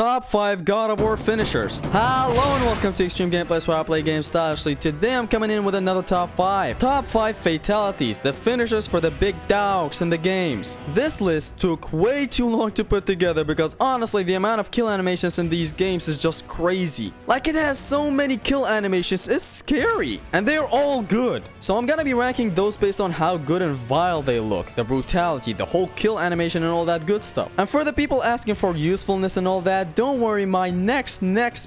Top 5 God of War finishers. Hello and welcome to Extreme Gameplays, where I play games stylishly. Today I'm coming in with another top 5. Top 5 fatalities, the finishers for the big dogs in the games. This list took way too long to put together because honestly the amount of kill animations in these games is just crazy. Like, it has so many kill animations, it's scary. And they're all good. So I'm gonna be ranking those based on how good and vile they look, the brutality, the whole kill animation and all that good stuff. And for the people asking for usefulness and all that, don't worry, my next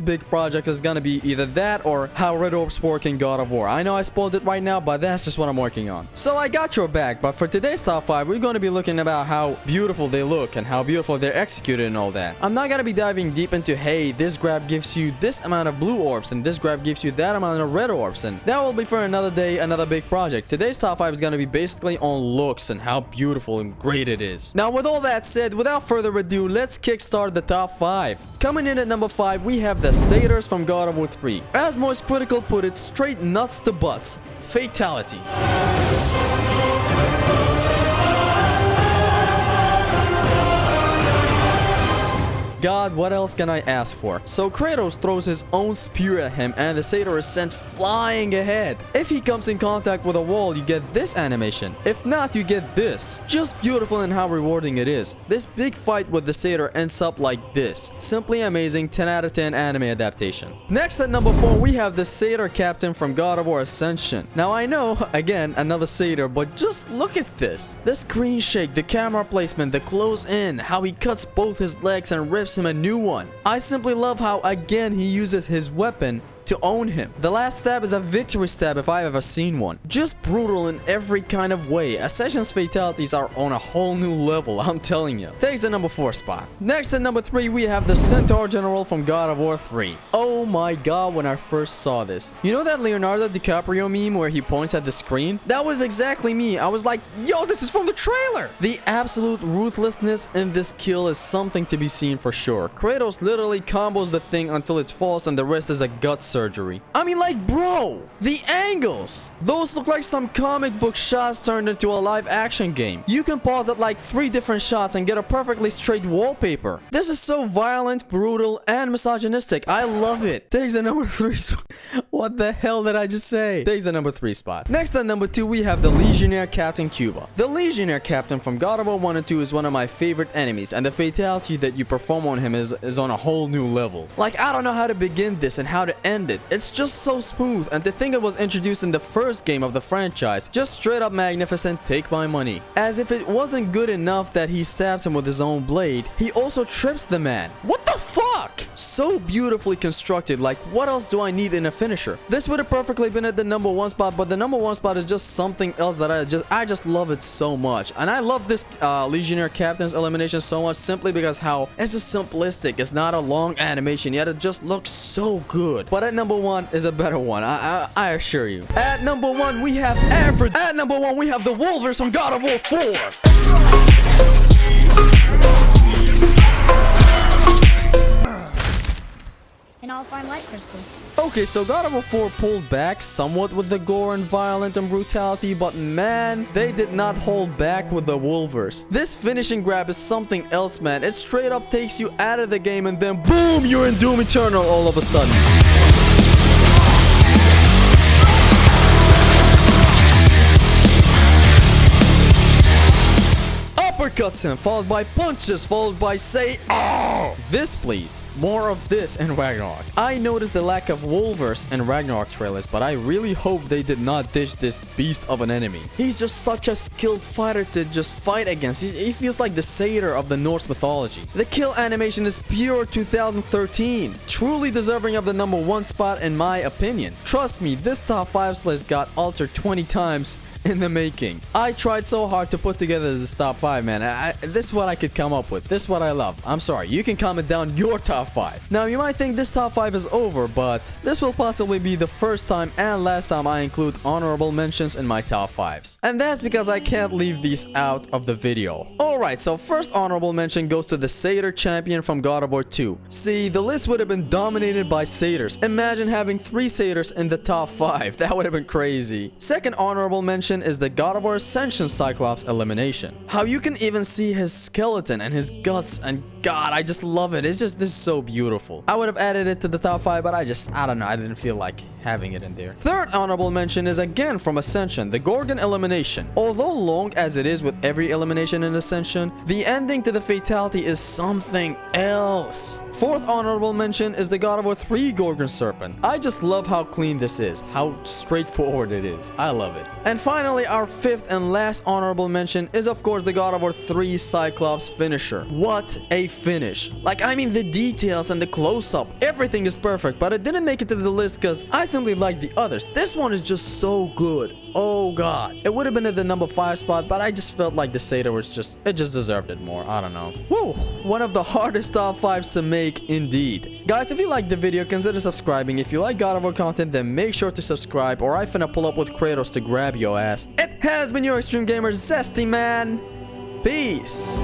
big project is gonna be either that or how red orbs work in God of War. I know I spoiled it right now, but that's just what I'm working on. So I got your back, but for today's top 5, we're gonna be looking about how beautiful they look and how beautiful they're executed and all that. I'm not gonna be diving deep into, hey, this grab gives you this amount of blue orbs and this grab gives you that amount of red orbs, and that will be for another day, another big project. Today's top 5 is gonna be basically on looks and how beautiful and great it is. Now with all that said, without further ado, let's kickstart the top 5. Coming in at number 5, we have the Satyrs from God of War 3. As Moist Critical put it, straight nuts to butts. Fatality. God, what else can I ask for? So Kratos throws his own spear at him and the satyr is sent flying ahead. If he comes in contact with a wall, you get this animation. If not, you get this. Just beautiful in how rewarding it is. This big fight with the satyr ends up like this. Simply amazing, 10 out of 10 anime adaptation. Next at number 4, we have the satyr captain from God of War Ascension. Now I know, again, another satyr, but just look at this. The screen shake, the camera placement, the close in, how he cuts both his legs and rips him a new one. I simply love how again he uses his weapon to own him. The last stab is a victory stab if I've ever seen one. Just brutal in every kind of way. Ascension's fatalities are on a whole new level, I'm telling you. Takes the number 4 spot. Next at number 3, we have the Centaur General from God of War 3. Oh my god, when I first saw this. You know that Leonardo DiCaprio meme where he points at the screen? That was exactly me. I was like, yo, this is from the trailer! The absolute ruthlessness in this kill is something to be seen for sure. Kratos literally combos the thing until it falls and the rest is a gut surgery. I mean, like, bro, the angles, those look like some comic book shots turned into a live action game. You can pause at like 3 different shots and get a perfectly straight wallpaper. This is so violent, brutal, and misogynistic. I love it. Takes the number 3 spot. What the hell did I just say? Takes the number 3 spot. Next at number 2, we have the Legionnaire Captain Cuba. The Legionnaire Captain from God of War 1 and 2 is one of my favorite enemies, and the fatality that you perform on him is on a whole new level. Like, I don't know how to begin this and how to end it. It's just so smooth, and to think it was introduced in the first game of the franchise, just straight up magnificent, take my money. As if it wasn't good enough that he stabs him with his own blade, he also trips the man. What the fuck? So beautifully constructed, like what else do I need in a finisher? This would have perfectly been at the number 1 spot, but the number 1 spot is just something else that I just love it so much. And I love this Legionnaire Captain's elimination so much simply because how it's just simplistic. It's not a long animation, yet it just looks so good. But at number 1 is a better one, I assure you. At number 1 we have At number 1 we have the Wolvers from God of War 4. And I'll find light crystal. Okay, so God of War 4 pulled back somewhat with the gore and violence and brutality, but man, they did not hold back with the Wolvers. This finishing grab is something else, man. It straight up takes you out of the game and then boom, you're in Doom Eternal all of a sudden. Uppercuts him, followed by punches, followed by say, oh! This please. More of this in Ragnarok. I noticed the lack of Wolvers in Ragnarok trailers, but I really hope they did not ditch this beast of an enemy. He's just such a skilled fighter to just fight against. He feels like the satyr of the Norse mythology. The kill animation is pure 2013. Truly deserving of the number 1 spot in my opinion. Trust me, this top 5 list got altered 20 times in the making. I tried so hard to put together this top 5, man. This is what I could come up with. This is what I love. I'm sorry. You can comment down your top 5. Now, you might think this top 5 is over, but this will possibly be the first time and last time I include honorable mentions in my top 5s. And that's because I can't leave these out of the video. Alright, so first honorable mention goes to the Satyr champion from God of War 2. See, the list would have been dominated by Satyrs. Imagine having 3 Satyrs in the top 5. That would have been crazy. Second honorable mention mention is the God of War Ascension Cyclops elimination. How you can even see his skeleton and his guts, and God, I just love it. It's just, this is so beautiful. I would have added it to the top 5, but I don't know, I didn't feel like having it in there. Third honorable mention is again from Ascension, the Gorgon elimination. Although long as it is with every elimination in Ascension, the ending to the fatality is something else. Fourth honorable mention is the God of War 3 Gorgon Serpent. I just love how clean this is, how straightforward it is. I love it. And finally, our fifth and last honorable mention is of course the God of War 3 Cyclops finisher. What a finish. Like, I mean, the details and the close-up, everything is perfect, but it didn't make it to the list because I simply like the others. This one is just so good. Oh god, it would have been at the number 5 spot, but I just felt like the Satyr was just, it just deserved it more. I don't know. Woo, one of the hardest top 5s to make indeed. Guys, if you liked the video, consider subscribing. If you like God of War content, then make sure to subscribe, or I finna pull up with Kratos to grab your ass. It has been your Extreme Gamer Zesty Man. Peace.